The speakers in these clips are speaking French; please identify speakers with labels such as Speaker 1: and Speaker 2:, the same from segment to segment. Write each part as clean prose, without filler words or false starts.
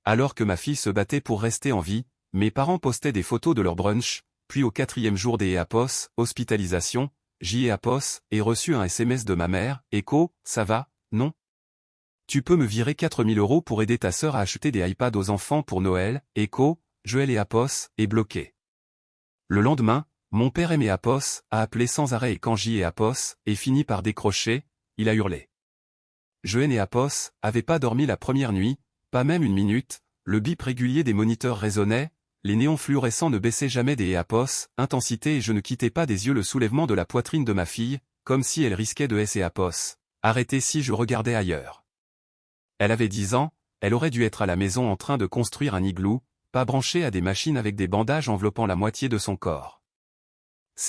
Speaker 1: Alors que ma fille se battait pour rester en vie, mes parents postaient des photos de leur brunch, puis au 4e jour des EAPOS, hospitalisation, JEAPOS, et reçu un SMS de ma mère, Echo, ça va, non? Tu peux me virer 4000 € pour aider ta sœur à acheter des iPads aux enfants pour Noël, Echo, Joël EAPOS, est bloqué. Le lendemain, mon père EAPOS a appelé sans arrêt et quand JEAPOS et fini par décrocher, il a hurlé. Joël EAPOS avait pas dormi la première nuit, pas même une minute, le bip régulier des moniteurs résonnait, les néons fluorescents ne baissaient jamais des EAPOS, intensité et je ne quittais pas des yeux le soulèvement de la poitrine de ma fille, comme si elle risquait de EAPOS. Arrêter si je regardais ailleurs. Elle avait 10 ans, elle aurait dû être à la maison en train de construire un igloo, pas branchée à des machines avec des bandages enveloppant la moitié de son corps.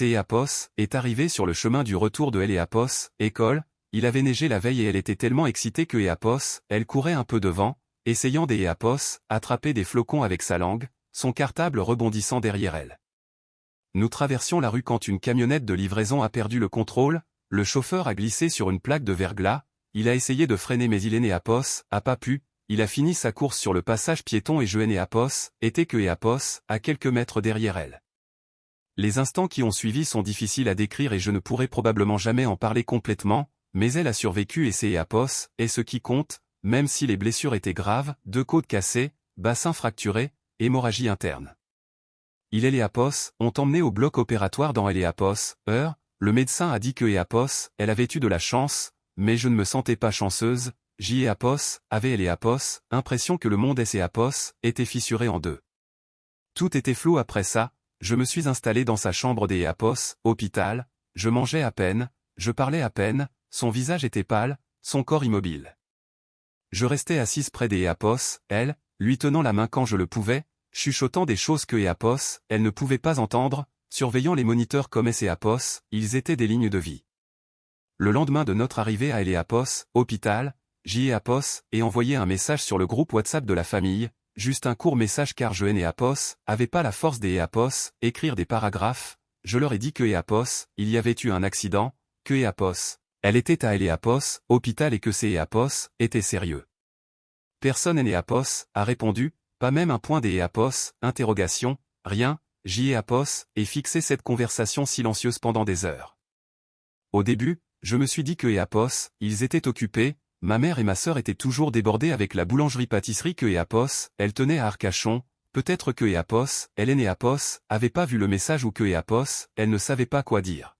Speaker 1: EAPOS est arrivé sur le chemin du retour de EAPOS, école, il avait neigé la veille et elle était tellement excitée que EAPOS, elle courait un peu devant, essayant des EAPOS, attraper des flocons avec sa langue, son cartable rebondissant derrière elle. Nous traversions la rue quand une camionnette de livraison a perdu le contrôle, le chauffeur a glissé sur une plaque de verglas, il a essayé de freiner mais EAPOS a pas pu, il a fini sa course sur le passage piéton et EAPOS était que EAPOS, à quelques mètres derrière elle. Les instants qui ont suivi sont difficiles à décrire et je ne pourrai probablement jamais en parler complètement, mais elle a survécu et EAPOS est ce qui compte, même si les blessures étaient graves, 2 côtes cassées, bassin fracturé, hémorragie interne. EAPOS ont emmené au bloc opératoire dans EAPOS, le médecin a dit que EAPOS, elle avait eu de la chance, mais je ne me sentais pas chanceuse, JEAPOS avait EAPOS, impression que le monde EAPOS était fissuré en deux. Tout était flou après ça, je me suis installé dans sa chambre des EAPOS, hôpital, je mangeais à peine, je parlais à peine, son visage était pâle, son corps immobile. Je restais assise près des EAPOS, elle, lui tenant la main quand je le pouvais, chuchotant des choses que EAPOS, elle ne pouvait pas entendre, surveillant les moniteurs comme EAPOS, ils étaient des lignes de vie. Le lendemain de notre arrivée à EAPOS, hôpital, JEAPOS, et envoyé un message sur le groupe WhatsApp de la famille, juste un court message car je EAPOS, avait pas la force des EAPOS, écrire des paragraphes, je leur ai dit que EAPOS, il y avait eu un accident, que EAPOS, elle était à EAPOS, hôpital et que EAPOS, était sérieux. Personne EAPOS, a répondu, pas même un point des EAPOS, interrogation, rien, JEAPOS, et fixé cette conversation silencieuse pendant des heures. Au début, je me suis dit que EAPOS, ils étaient occupés, ma mère et ma sœur étaient toujours débordées avec la boulangerie-pâtisserie que EAPOS, elle tenait à Arcachon, peut-être que EAPOS, elle EAPOS, avait pas vu le message ou que EAPOS, elle ne savait pas quoi dire.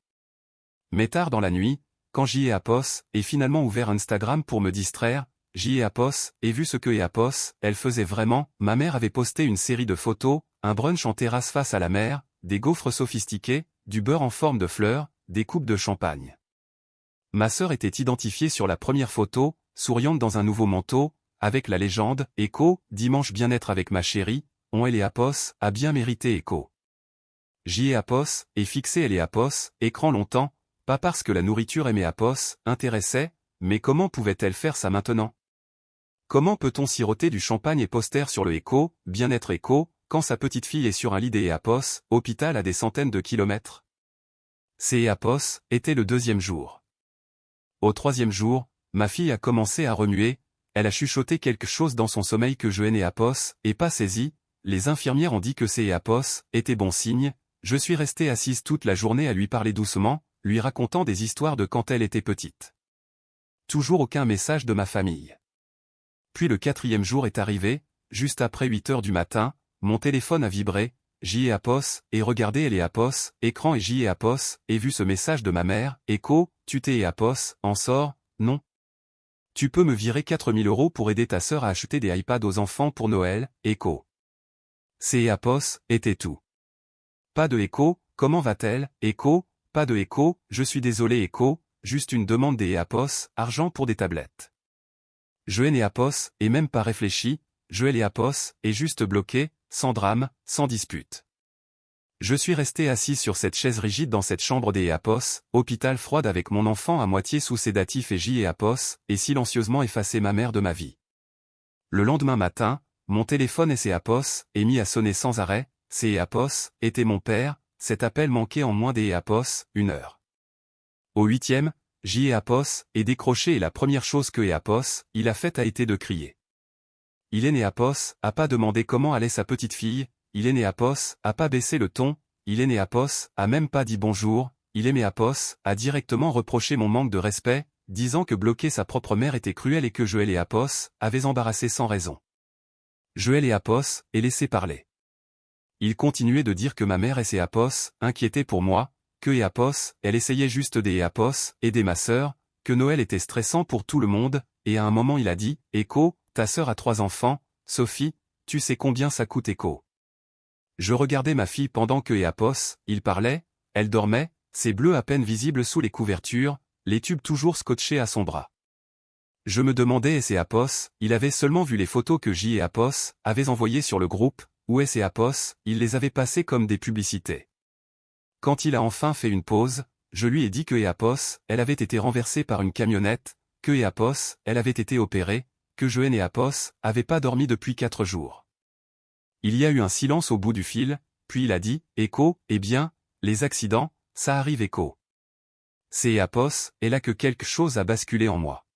Speaker 1: Mais tard dans la nuit, quand JEAPOS, ait finalement ouvert Instagram pour me distraire, JEAPOS, et vu ce que EAPOS, elle faisait vraiment, ma mère avait posté une série de photos, un brunch en terrasse face à la mer, des gaufres sophistiqués, du beurre en forme de fleurs, des coupes de champagne. Ma sœur était identifiée sur la première photo, souriante dans un nouveau manteau, avec la légende « Echo, dimanche bien-être avec ma chérie », on EAPOS a bien mérité Echo. JEAPOS, et fixé EAPOS, écran longtemps, pas parce que la nourriture EAPOS intéressait, mais comment pouvait-elle faire ça maintenant? Comment peut-on siroter du champagne et poster sur le Echo, bien-être Echo, quand sa petite fille est sur un lit d'EAPOS, hôpital à des centaines de kilomètres? EAPOS était le 2e jour. Au 3e jour, ma fille a commencé à remuer, elle a chuchoté quelque chose dans son sommeil que je EAPOS, et pas saisi, les infirmières ont dit que EAPOS était bon signe, je suis restée assise toute la journée à lui parler doucement, lui racontant des histoires de quand elle était petite. Toujours aucun message de ma famille. Puis le 4e jour est arrivé, juste après 8 heures du matin, mon téléphone a vibré, JEAPOS, et regardé EAPOS, écran et JEAPOS, et vu ce message de ma mère, Echo, tu t'es EAPOS, en sort, non. Tu peux me virer 4000 € pour aider ta sœur à acheter des iPads aux enfants pour Noël, Echo. EAPOS, était tout. Pas de Echo, comment va-t-elle, Echo, pas de Echo, je suis désolé Echo, juste une demande des EAPOS, argent pour des tablettes. Je EAPOS, et même pas réfléchi, je EAPOS, est juste bloqué, sans drame, sans dispute. Je suis resté assis sur cette chaise rigide dans cette chambre des EAPOS, hôpital froide avec mon enfant à moitié sous sédatif et JEAPOS, et silencieusement effacé ma mère de ma vie. Le lendemain matin, mon téléphone EAPOS est mis à sonner sans arrêt, EAPOS était mon père, cet appel manquait en moins d'EAPOS, 1 heure. Au 8e, JEAPOS est décroché et la première chose que EAPOS il a faite a été de crier. Il est né à Pos, a pas demandé comment allait sa petite fille, il est né à Pos, a pas baissé le ton, il est né à Pos, a même pas dit bonjour, il est né à Pos, a directement reproché mon manque de respect, disant que bloquer sa propre mère était cruel et que je et Apos avait embarrassé sans raison. Je et Apos et laissé parler. Il continuait de dire que ma mère et ses Apos inquiétaient pour moi, que Apos, elle essayait juste d'aider Apos, aider ma sœur, que Noël était stressant pour tout le monde, et à un moment il a dit, Echo, ta sœur a 3 enfants, Sophie, tu sais combien ça coûte Echo. Je regardais ma fille pendant que Apos, il parlait, elle dormait, ses bleus à peine visibles sous les couvertures, les tubes toujours scotchés à son bras. Je me demandais et Apos, il avait seulement vu les photos que J et Apos avaient envoyées sur le groupe, où et Apos, il les avait passées comme des publicités. Quand il a enfin fait une pause, je lui ai dit que Apos, elle avait été renversée par une camionnette, que Apos, elle avait été opérée, que je et Apos avaient pas dormi depuis 4 jours. Il y a eu un silence au bout du fil, puis il a dit, Echo, eh bien, les accidents, ça arrive Echo. C'est Apos, et là que quelque chose a basculé en moi.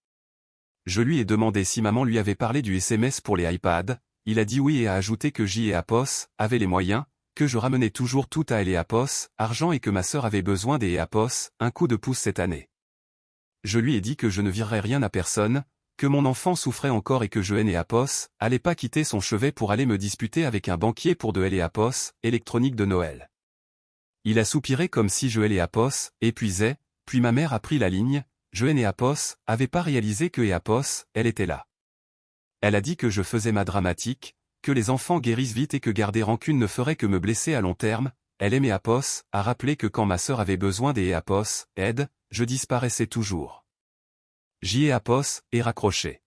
Speaker 1: Je lui ai demandé si maman lui avait parlé du SMS pour les iPads, il a dit oui et a ajouté que J et Apos avaient les moyens, que je ramenais toujours tout à elle et Apos, argent et que ma sœur avait besoin des Apos, un coup de pouce cette année. Je lui ai dit que je ne virerais rien à personne, que mon enfant souffrait encore et que je et Apos allait pas quitter son chevet pour aller me disputer avec un banquier pour de elle et Apos, électronique de Noël. Il a soupiré comme si je et Apos épuisait, puis ma mère a pris la ligne, je et Apos avait pas réalisé que Apos, elle était là. Elle a dit que je faisais ma dramatique, que les enfants guérissent vite et que garder rancune ne ferait que me blesser à long terme. Elle aimait Apos, a rappelé que quand ma sœur avait besoin des Apos, aide, je disparaissais toujours. J'y ai Apos, et raccroché.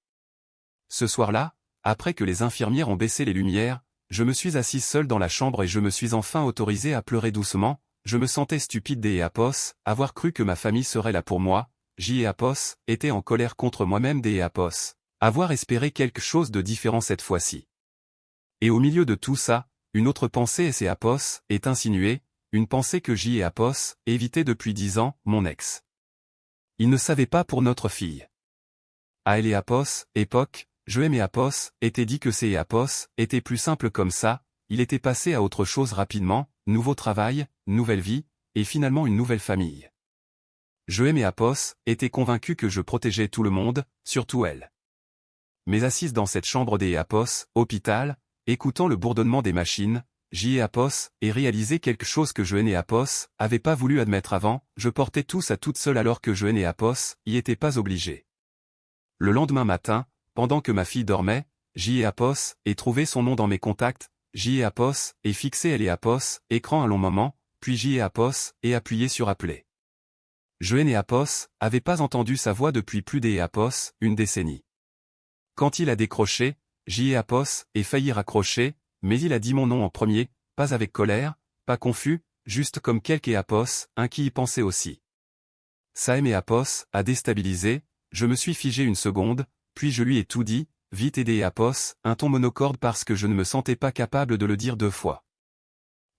Speaker 1: Ce soir-là, après que les infirmières ont baissé les lumières, je me suis assise seule dans la chambre et je me suis enfin autorisé à pleurer doucement, je me sentais stupide des Apos, avoir cru que ma famille serait là pour moi, J et Apos, était en colère contre moi-même des Apos, avoir espéré quelque chose de différent cette fois-ci. Et au milieu de tout ça, une autre pensée et Apos est insinuée, une pensée que J et Apos évitaient depuis 10 ans, mon ex. Il ne savait pas pour notre fille. À elle et Apos, époque, je aimais Apos, était dit que c'est Apos était plus simple comme ça, il était passé à autre chose rapidement, nouveau travail, nouvelle vie, et finalement une nouvelle famille. Je aimais Apos, était convaincu que je protégeais tout le monde, surtout elle. Mais assise dans cette chambre des Apos, hôpital, écoutant le bourdonnement des machines, J et Apos, et réalisé quelque chose que je et Apos avait pas voulu admettre avant, je portais tout ça toute seule alors que je et Apos y était pas obligé. Le lendemain matin, pendant que ma fille dormait, J et Apos, et trouvé son nom dans mes contacts, J et Apos, et fixé elle et Apos, écran un long moment, puis J et Apos, et appuyé sur appeler. Je et Apos, avait pas entendu sa voix depuis plus des Apos, une décennie. Quand il a décroché, J et Apos, et failli raccrocher, mais il a dit mon nom en premier, pas avec colère, pas confus, juste comme quelque Apos, un qui y pensait aussi. Ça et Apos, a déstabilisé, je me suis figé une seconde, puis je lui ai tout dit, vite aidé Apos, un ton monocorde parce que je ne me sentais pas capable de le dire 2 fois.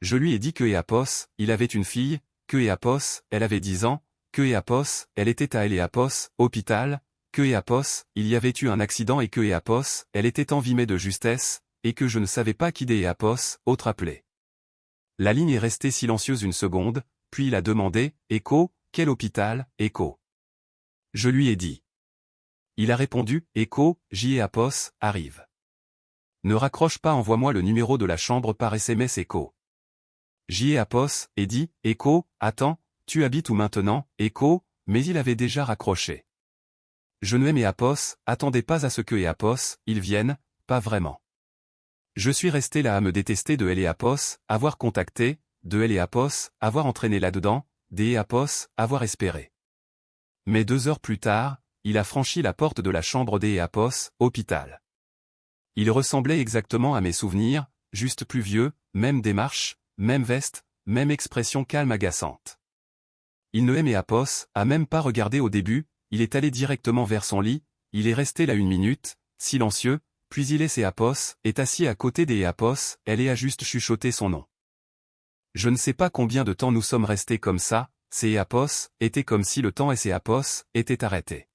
Speaker 1: Je lui ai dit que Apos, il avait une fille, que Apos, elle avait 10 ans, que Apos, elle était à Apos, hôpital, que Apos, il y avait eu un accident et que Apos, elle était envimée de justesse, et que je ne savais pas qui des Apos, autre appelé. La ligne est restée silencieuse une seconde, puis il a demandé, Echo, quel hôpital, Echo? Je lui ai dit. Il a répondu, Echo, J et Apos, arrive. Ne raccroche pas, envoie-moi le numéro de la chambre par SMS Echo. J et Apos, et dit, Echo, attends, tu habites où maintenant, Echo, mais il avait déjà raccroché. Je ne et Apos, attendais pas à ce que Apos, ils viennent, pas vraiment. Je suis resté là à me détester de elle et Apos, avoir contacté, de elle et Apos, avoir entraîné là-dedans, des Apos, avoir espéré. Mais 2 heures plus tard, il a franchi la porte de la chambre des Apos, hôpital. Il ressemblait exactement à mes souvenirs, juste plus vieux, même démarche, même veste, même expression calme agaçante. Il ne aimait Apos, a même pas regardé au début, il est allé directement vers son lit, il est resté là 1 minute, silencieux, puis il et Apos, est assis à côté des Apos, elle a juste chuchoté son nom. Je ne sais pas combien de temps nous sommes restés comme ça, ces Apos, était comme si le temps et ses Apos, étaient arrêtés.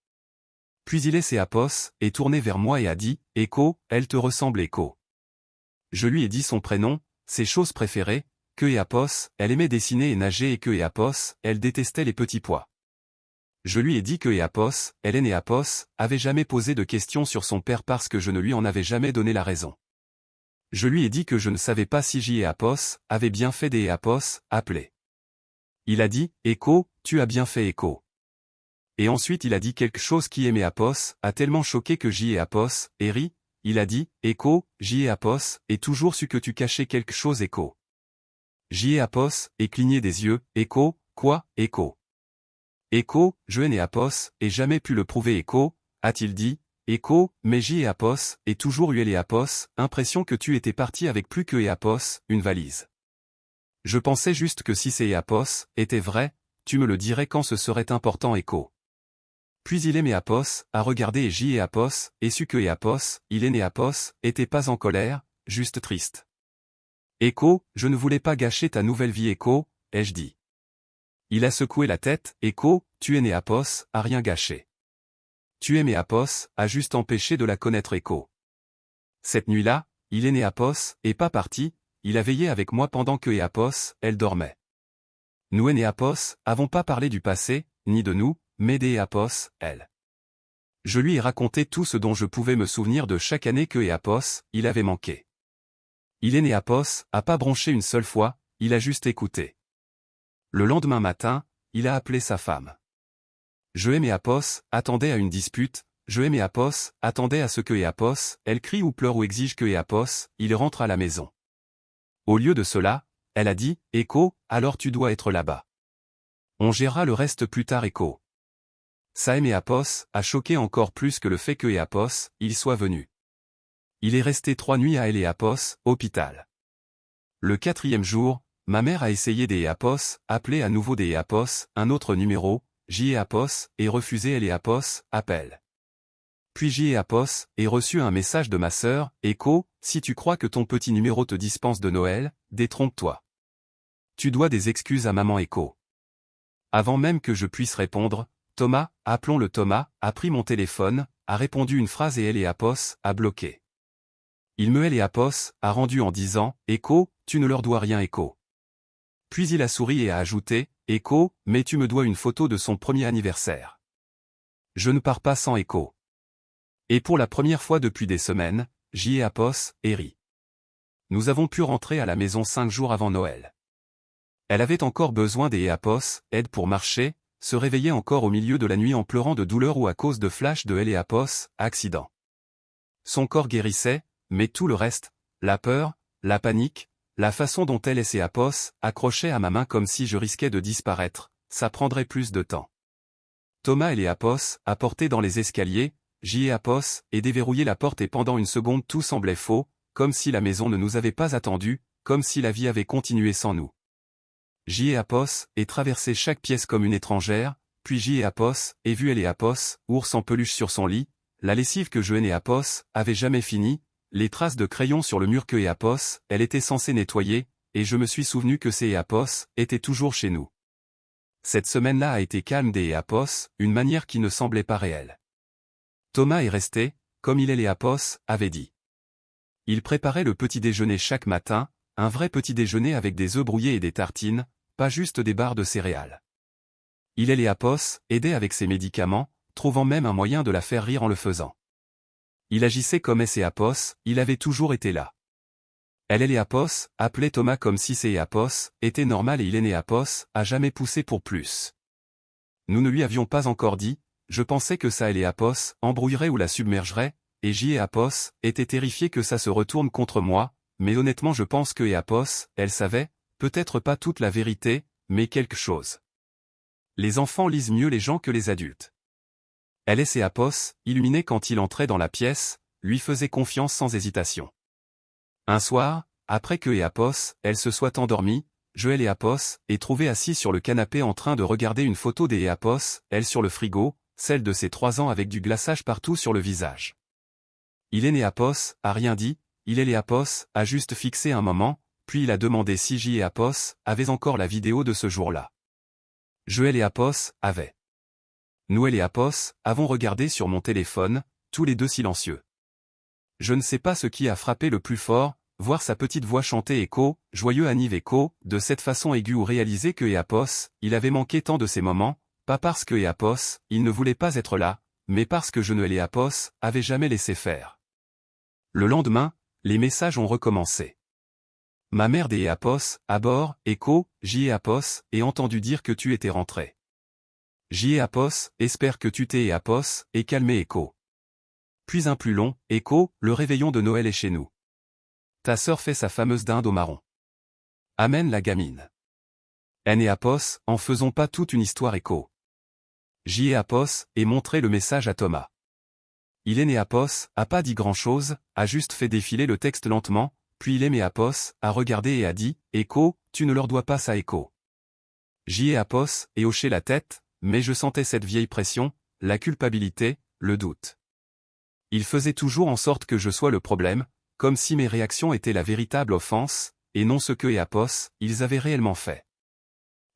Speaker 1: Puis il est Apos, est tourné vers moi et a dit, Echo, elle te ressemble Echo. Je lui ai dit son prénom, ses choses préférées, que Apos, elle aimait dessiner et nager et que Apos, elle détestait les petits pois. Je lui ai dit que Apos, Hélène et Apos, avait jamais posé de questions sur son père parce que je ne lui en avais jamais donné la raison. Je lui ai dit que je ne savais pas si J et Apos avaient bien fait des Apos, appelés. Il a dit, Echo, tu as bien fait Echo. Et ensuite il a dit quelque chose qui aimait Apos, a tellement choqué que J et Apos, et ri, il a dit, Echo, J et Apos, et toujours su que tu cachais quelque chose Echo. J et Apos, et cligné des yeux, Echo, quoi, Echo. Echo, je n'ai Apos, et jamais pu le prouver Echo, a-t-il dit, Echo, mais J et Apos, et toujours eu et Apos, impression que tu étais parti avec plus que et Apos, une valise. Je pensais juste que si c'est Apos, était vrai, tu me le dirais quand ce serait important Echo. Puis il aimait Apos, a regardé J et Apos, et su que Apos, il est né Apos, était pas en colère, juste triste. Echo, je ne voulais pas gâcher ta nouvelle vie Echo, ai-je dit. Il a secoué la tête, Echo, tu es né Apos, a rien gâché. Tu aimais Apos, a juste empêché de la connaître Echo. Cette nuit-là, il est né Apos, et pas parti, il a veillé avec moi pendant que Apos, elle dormait. Nous et Apos, avons pas parlé du passé, ni de nous, mais des Apos, elle. Je lui ai raconté tout ce dont je pouvais me souvenir de chaque année que Apos, il avait manqué. Il est né Apos, a pas bronché une seule fois, il a juste écouté. Le lendemain matin, il a appelé sa femme. Je aimais Apos, attendait à une dispute, je aimais Apos, attendait à ce que Apos, elle crie ou pleure ou exige que Apos, il rentre à la maison. Au lieu de cela, elle a dit, Echo, alors tu dois être là-bas. On gérera le reste plus tard Echo. Ça aimait Apos, a choqué encore plus que le fait que Apos, il soit venu. Il est resté 3 nuits à Apos, hôpital. Le 4e jour, ma mère a essayé des Apos, appelé à nouveau des Apos, un autre numéro, J Apos, et refusé Apos, appel. Puis J Apos, et reçu un message de ma sœur, Echo, si tu crois que ton petit numéro te dispense de Noël, détrompe-toi. Tu dois des excuses à maman Echo. Avant même que je puisse répondre, Thomas, appelons-le Thomas, a pris mon téléphone, a répondu une phrase et Apos, a bloqué. Il me Apos, a rendu en disant, Echo, tu ne leur dois rien Echo. Puis il a souri et a ajouté, Echo, mais tu me dois une photo de son premier anniversaire. Je ne pars pas sans Echo. Et pour la première fois depuis des semaines, J Apos, et ri. Nous avons pu rentrer à la maison 5 jours avant Noël. Elle avait encore besoin des Apos, aide pour marcher, se réveillait encore au milieu de la nuit en pleurant de douleur ou à cause de flash de Apos, accident. Son corps guérissait, mais tout le reste, la peur, la panique, la façon dont elle et ses Apos accrochaient à ma main comme si je risquais de disparaître, ça prendrait plus de temps. Thomas et Apos, a porté dans les escaliers, J Apos, et déverrouillé la porte et pendant une seconde tout semblait faux, comme si la maison ne nous avait pas attendus, comme si la vie avait continué sans nous. J Apos, et traversé chaque pièce comme une étrangère, puis J Apos, et vu Apos, ours en peluche sur son lit, la lessive que je Apos, avait jamais fini, les traces de crayon sur le mur que Apos, elle était censée nettoyer, et je me suis souvenu que ces Apos, étaient toujours chez nous. Cette semaine-là a été calme des Apos, une manière qui ne semblait pas réelle. Thomas est resté, comme il Apos, avait dit. Il préparait le petit déjeuner chaque matin, un vrai petit déjeuner avec des œufs brouillés et des tartines, pas juste des barres de céréales. Il Apos, aidait avec ses médicaments, trouvant même un moyen de la faire rire en le faisant. Il agissait comme Apos, il avait toujours été là. Elle Apos, appelait Thomas comme si Apos, était normal et il Apos, a jamais poussé pour plus. Nous ne lui avions pas encore dit, je pensais que ça Apos, embrouillerait ou la submergerait, et J Apos, était terrifié que ça se retourne contre moi, mais honnêtement je pense que Apos, elle savait, peut-être pas toute la vérité, mais quelque chose. Les enfants lisent mieux les gens que les adultes. Elle Apos, illuminé quand il entrait dans la pièce, lui faisait confiance sans hésitation. Un soir, après que Apos, elle se soit endormie, je Apos, est trouvé assis sur le canapé en train de regarder une photo des Apos, elle sur le frigo, celle de ses 3 ans avec du glaçage partout sur le visage. Il Apos, a rien dit, il Apos, a juste fixé un moment, puis il a demandé si J Apos, avait encore la vidéo de ce jour-là. Je Apos, avait. Noël et Apos avons regardé sur mon téléphone, tous les deux silencieux. Je ne sais pas ce qui a frappé le plus fort, voir sa petite voix chanter Echo, joyeux Aniv Echo, de cette façon aiguë ou réaliser que Apos, il avait manqué tant de ces moments, pas parce que Apos, il ne voulait pas être là, mais parce que je ne et Apos avaient jamais laissé faire. Le lendemain, les messages ont recommencé. Ma mère des Apos, à bord, Echo, j'y ai Apos, et entendu dire que tu étais rentré. J'y ai Apos, espère que tu t'es Apos, et calmé Echo. Puis un plus long, Echo, le réveillon de Noël est chez nous. Ta sœur fait sa fameuse dinde au marron. Amen la gamine. N et Apos, en faisons pas toute une histoire Echo. J'y ai Apos, et montré le message à Thomas. Il est né Apos, a pas dit grand-chose, a juste fait défiler le texte lentement, puis il aimait Apos, a regardé et a dit, Echo, tu ne leur dois pas ça Echo. J'y ai Apos, et hoché la tête, mais je sentais cette vieille pression, la culpabilité, le doute. Il faisait toujours en sorte que je sois le problème, comme si mes réactions étaient la véritable offense, et non ce que Apos, ils avaient réellement fait.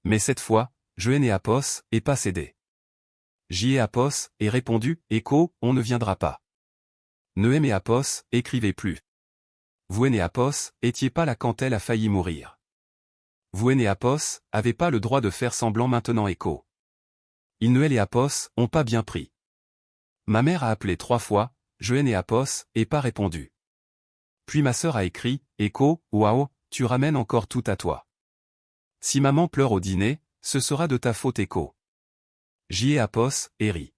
Speaker 1: Mais cette fois, je ai Apos, et pas cédé. J'y ai Apos, et répondu, Echo, on ne viendra pas. Ne aimez Apos, écrivez plus. Vous et Apos, étiez pas là quand elle a failli mourir. Vous et Apos, avez pas le droit de faire semblant maintenant Echo. Ils ne et Apos, ont pas bien pris. Ma mère a appelé 3 fois, je et Apos, et pas répondu. Puis ma sœur a écrit, Echo, waouh, tu ramènes encore tout à toi. Si maman pleure au dîner, ce sera de ta faute Echo. J'y ai Apos, et rit.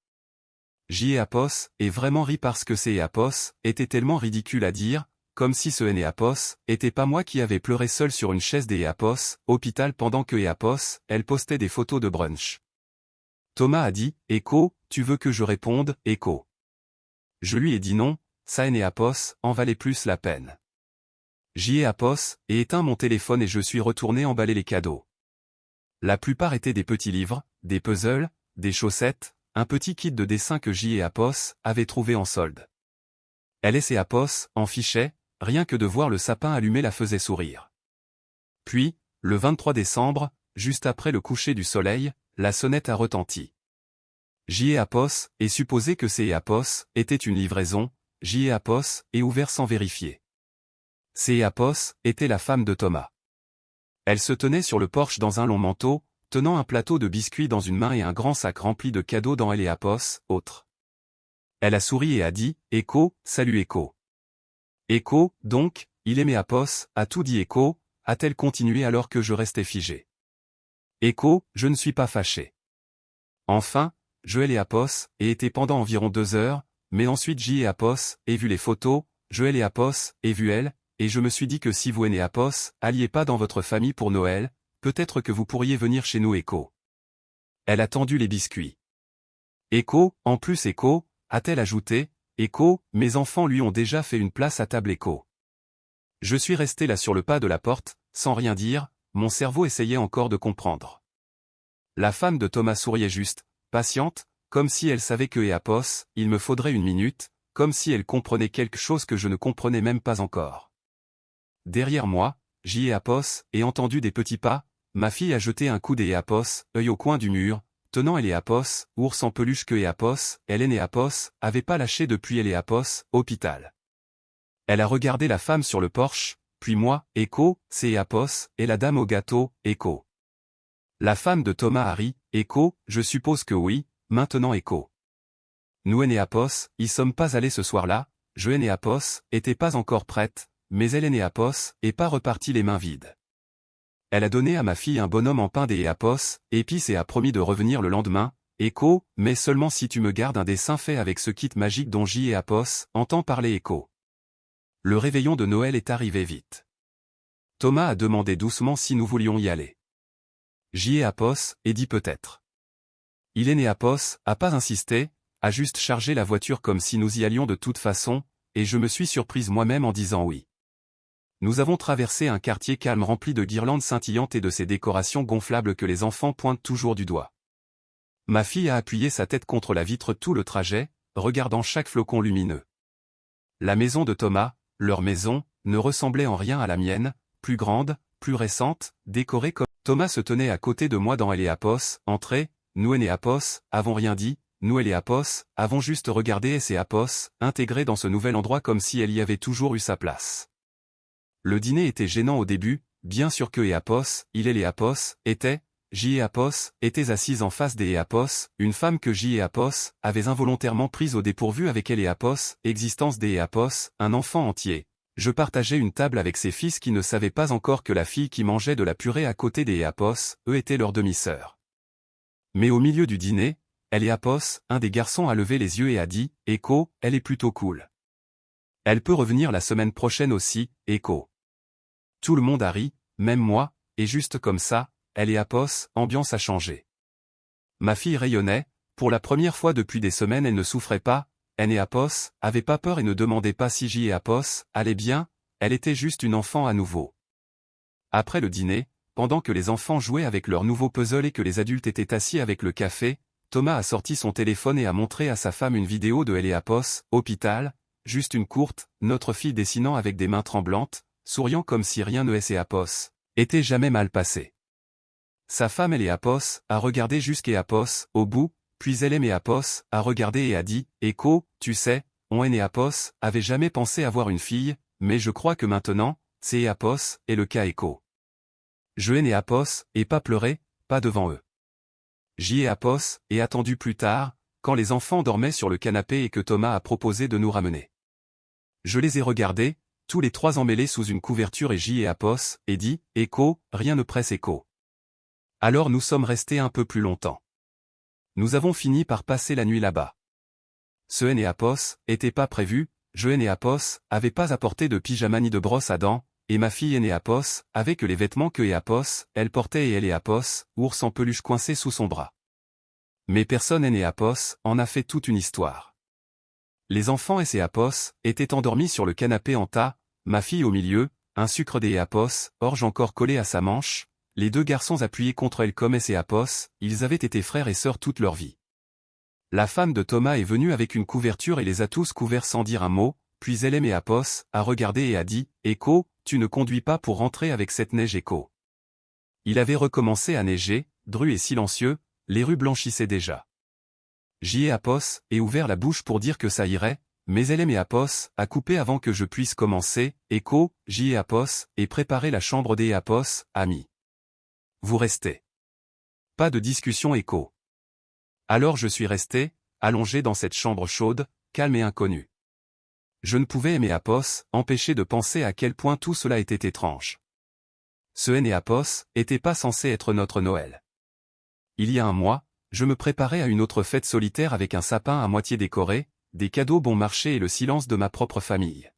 Speaker 1: J'y ai Apos, et vraiment rit parce que c'est Apos, était tellement ridicule à dire, comme si ce Apos, était pas moi qui avais pleuré seul sur une chaise des Apos, hôpital pendant que Apos, elle postait des photos de brunch. Thomas a dit, Echo, tu veux que je réponde, Echo. Je lui ai dit non, ça Apos, en valait plus la peine. J'y ai Apos, et éteint mon téléphone et je suis retourné emballer les cadeaux. La plupart étaient des petits livres, des puzzles, des chaussettes, un petit kit de dessin que J'y ai Apos avait trouvé en solde. LS et Apos en fichaient, rien que de voir le sapin allumé la faisait sourire. Puis, le 23 décembre, juste après le coucher du soleil, la sonnette a retenti. J'y ai Apos, et supposé que c'est Apos, était une livraison, J'y ai Apos, et ouvert sans vérifier. C'est Apos, était la femme de Thomas. Elle se tenait sur le porche dans un long manteau, tenant un plateau de biscuits dans une main et un grand sac rempli de cadeaux dans elle et Apos, autre. Elle a souri et a dit, Echo, salut Echo. Echo, donc, il aimait Apos, a tout dit Echo, a-t-elle continué alors que je restais figé. Echo, je ne suis pas fâché. Enfin, Joël et Apos, et été pendant environ 2 heures, mais ensuite J'y et Apos, et vu les photos, Joël et Apos, et vu elle, et je me suis dit que si vous et Apos, alliez pas dans votre famille pour Noël, peut-être que vous pourriez venir chez nous Echo. Elle a tendu les biscuits. Echo, en plus Echo, a-t-elle ajouté, Echo, mes enfants lui ont déjà fait une place à table Echo. Je suis resté là sur le pas de la porte, sans rien dire, mon cerveau essayait encore de comprendre. La femme de Thomas souriait juste, patiente, comme si elle savait que Apos, il me faudrait une minute, comme si elle comprenait quelque chose que je ne comprenais même pas encore. Derrière moi, J'y ai Apos, et entendu des petits pas, ma fille a jeté un coup Apos, œil au coin du mur, tenant Apos, ours en peluche que Apos, Hélène et Apos, avait pas lâché depuis Apos, hôpital. Elle a regardé la femme sur le porche, puis moi, Echo, c'est Apos, et la dame au gâteau, Echo. La femme de Thomas a ri, Echo, je suppose que oui, maintenant Echo. Nous et Apos, y sommes pas allés ce soir-là, je et Apos, était pas encore prête, mais elle et Apos, est pas repartie les mains vides. Elle a donné à ma fille un bonhomme en pain des Apos, et puis a promis de revenir le lendemain, Echo, mais seulement si tu me gardes un dessin fait avec ce kit magique dont J'y et Apos, entend parler Echo. Le réveillon de Noël est arrivé vite. Thomas a demandé doucement si nous voulions y aller. J'y ai Apos, et dit peut-être. Il est né Apos, a pas insisté, a juste chargé la voiture comme si nous y allions de toute façon, et je me suis surprise moi-même en disant oui. Nous avons traversé un quartier calme rempli de guirlandes scintillantes et de ces décorations gonflables que les enfants pointent toujours du doigt. Ma fille a appuyé sa tête contre la vitre tout le trajet, regardant chaque flocon lumineux. La maison de Thomas, leur maison, ne ressemblait en rien à la mienne, plus grande, plus récente, décorée comme... Thomas se tenait à côté de moi dans Apos, entrée, nous et Apos, avons rien dit, nous et Apos, avons juste regardé S et Apos, intégrés dans ce nouvel endroit comme si elle y avait toujours eu sa place. Le dîner était gênant au début, bien sûr que Apos, il et les Apos, étaient, J et Apos, étaient assises en face des Apos, une femme que J et Apos, avaient involontairement prise au dépourvu avec elle et Apos, existence des Apos, un enfant entier. Je partageais une table avec ses fils qui ne savaient pas encore que la fille qui mangeait de la purée à côté des Apos, eux étaient leurs demi-sœurs. Mais au milieu du dîner, elle et Apos, un des garçons a levé les yeux et a dit, « Echo, elle est plutôt cool. Elle peut revenir la semaine prochaine aussi, Echo. » Tout le monde a ri, même moi, et juste comme ça, elle et Apos, ambiance a changé. Ma fille rayonnait, pour la première fois depuis des semaines elle ne souffrait pas, N et Apos, avaient pas peur et ne demandaient pas si J et Apos, allaient bien, elle était juste une enfant à nouveau. Après le dîner, pendant que les enfants jouaient avec leur nouveau puzzle et que les adultes étaient assis avec le café, Thomas a sorti son téléphone et a montré à sa femme une vidéo de elle et Apos, hôpital, juste une courte, notre fille dessinant avec des mains tremblantes, souriant comme si rien ne et Apos, était jamais mal passé. Sa femme elle et Apos, a regardé jusqu'à Apos, au bout, puis elle et Apos, a regardé et a dit, « Echo, tu sais, on et Apos, avait jamais pensé avoir une fille, mais je crois que maintenant, c'est Apos, et le cas Echo. » Je et Apos, et pas pleurer, pas devant eux. J'y ai Apos, et attendu plus tard, quand les enfants dormaient sur le canapé et que Thomas a proposé de nous ramener. Je les ai regardés, tous les trois emmêlés sous une couverture et J'y ai Apos, et dit, « Echo, rien ne presse Echo. » Alors nous sommes restés un peu plus longtemps. Nous avons fini par passer la nuit là-bas. Ce et Apos, était pas prévu, je et Apos, avait pas apporté de pyjama ni de brosse à dents, et ma fille et Apos, avait que les vêtements que Apos, elle portait et elle et Apos, ours en peluche coincé sous son bras. Mais personne et Apos, en a fait toute une histoire. Les enfants et Apos, étaient endormis sur le canapé en tas, ma fille au milieu, un sucre des Apos, orge encore collé à sa manche, les deux garçons appuyés contre elle comme et Apos, ils avaient été frères et sœurs toute leur vie. La femme de Thomas est venue avec une couverture et les a tous couverts sans dire un mot, puis elle et Apos, a regardé et a dit, « Echo, tu ne conduis pas pour rentrer avec cette neige Echo. » Il avait recommencé à neiger, dru et silencieux, les rues blanchissaient déjà. J'y ai Apos, et ouvert la bouche pour dire que ça irait, mais elle et Apos, a coupé avant que je puisse commencer, Echo, j'y ai Apos, et préparer la chambre des Apos, ami. Vous restez. Pas de discussion Echo. Alors je suis resté, allongé dans cette chambre chaude, calme et inconnue. Je ne pouvais aimer Apos, empêcher de penser à quel point tout cela était étrange. Ce et Apos, était pas censé être notre Noël. Il y a un mois, je me préparais à une autre fête solitaire avec un sapin à moitié décoré, des cadeaux bon marché et le silence de ma propre famille.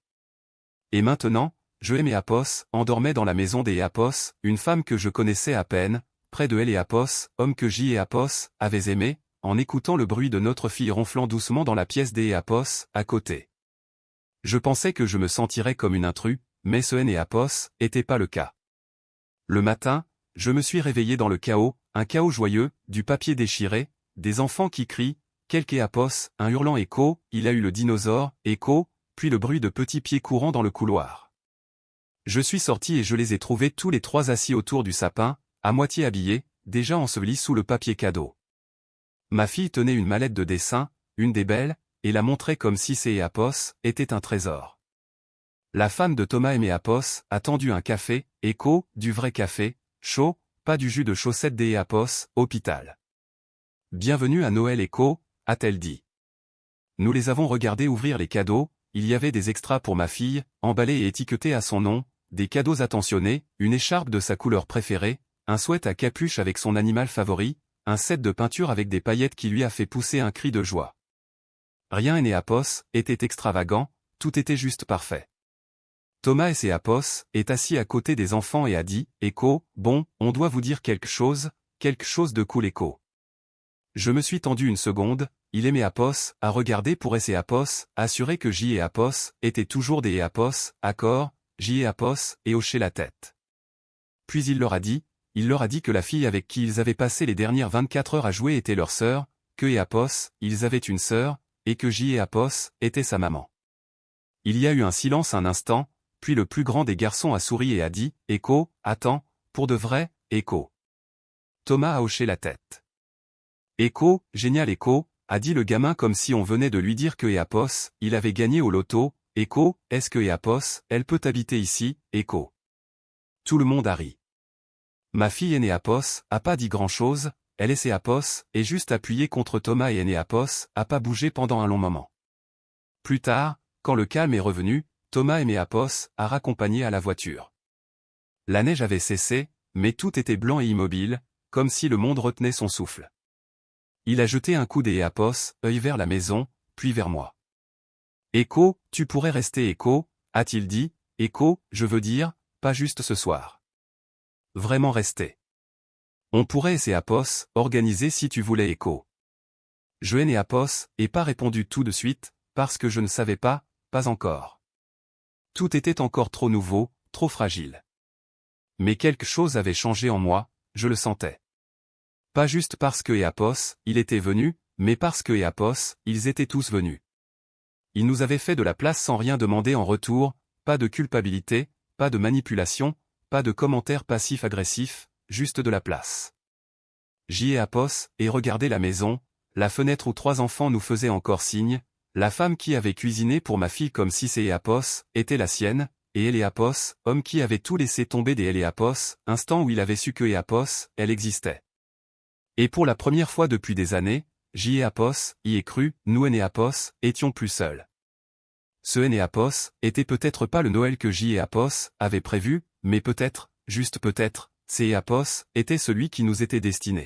Speaker 1: Et maintenant, je et Apos, endormaient dans la maison des Apos, une femme que je connaissais à peine, près de elle et Apos, homme que J et Apos, avaient aimé, en écoutant le bruit de notre fille ronflant doucement dans la pièce des Apos, à côté. Je pensais que je me sentirais comme une intrus, mais ce et Apos, était pas le cas. Le matin, je me suis réveillé dans le chaos, un chaos joyeux, du papier déchiré, des enfants qui crient, quelques Apos, un hurlant Echo, il a eu le dinosaure, Echo, puis le bruit de petits pieds courant dans le couloir. Je suis sorti et je les ai trouvés tous les trois assis autour du sapin, à moitié habillés, déjà ensevelis sous le papier cadeau. Ma fille tenait une mallette de dessin, une des belles, et la montrait comme si ses Apos était un trésor. La femme de Thomas et Apos a tendu un café, Echo, du vrai café, chaud, pas du jus de chaussette des Apos, hôpital. Bienvenue à Noël Echo, a-t-elle dit. Nous les avons regardés ouvrir les cadeaux, il y avait des extras pour ma fille, emballés et étiquetés à son nom, des cadeaux attentionnés, une écharpe de sa couleur préférée, un sweat à capuche avec son animal favori, un set de peinture avec des paillettes qui lui a fait pousser un cri de joie. Rien et Apos était extravagant, tout était juste parfait. Thomas et Apos est assis à côté des enfants et a dit, « Echo, bon, on doit vous dire quelque chose de cool Echo. » Je me suis tendu une seconde, il aimait Apos, à regarder pour et Apos, assurer que J et Apos étaient toujours des Apos, accord, J et Apos, et hoché la tête. Puis il leur a dit que la fille avec qui ils avaient passé les dernières 24 heures à jouer était leur sœur, que et Apos, ils avaient une sœur, et que J et Apos était sa maman. Il y a eu un silence un instant, puis le plus grand des garçons a souri et a dit, « Echo, attends, pour de vrai, Echo. » Thomas a hoché la tête. « Echo, génial Echo, a dit le gamin comme si on venait de lui dire que Eapos, il avait gagné au loto. Écho, est-ce que Eapos, elle peut habiter ici, Écho? Tout le monde a ri. Ma fille Enéapos a pas dit grand-chose, elle est Eapos, et juste appuyé contre Thomas et Enéapos a pas bougé pendant un long moment. Plus tard, quand le calme est revenu, Thomas et Enéapos a raccompagné à la voiture. La neige avait cessé, mais tout était blanc et immobile, comme si le monde retenait son souffle. Il a jeté un coup d'Eapos, œil vers la maison, puis vers moi. Écho, tu pourrais rester Écho, a-t-il dit, Écho, je veux dire, pas juste ce soir. Vraiment rester. On pourrait Eapos, organiser si tu voulais Écho. Je Enéapos, et pas répondu tout de suite, parce que je ne savais pas encore. Tout était encore trop nouveau, trop fragile. Mais quelque chose avait changé en moi, je le sentais. Pas juste parce que Eapos, il était venu, mais parce que Eapos, ils étaient tous venus. Ils nous avaient fait de la place sans rien demander en retour, pas de culpabilité, pas de manipulation, pas de commentaires passifs-agressifs, juste de la place. J'y Eapos, et regardais la maison, la fenêtre où 3 enfants nous faisaient encore signe, la femme qui avait cuisiné pour ma fille comme si Eapos était la sienne, et Eléapos, homme qui avait tout laissé tomber des Eléapos, instant où il avait su que Eapos, elle existait. Et pour la première fois depuis des années, Eapos y ai cru, nous Enéapos, étions plus seuls. Ce Enéapos était peut-être pas le Noël que Eapos avait prévu, mais peut-être, juste peut-être, Eapos était celui qui nous était destiné.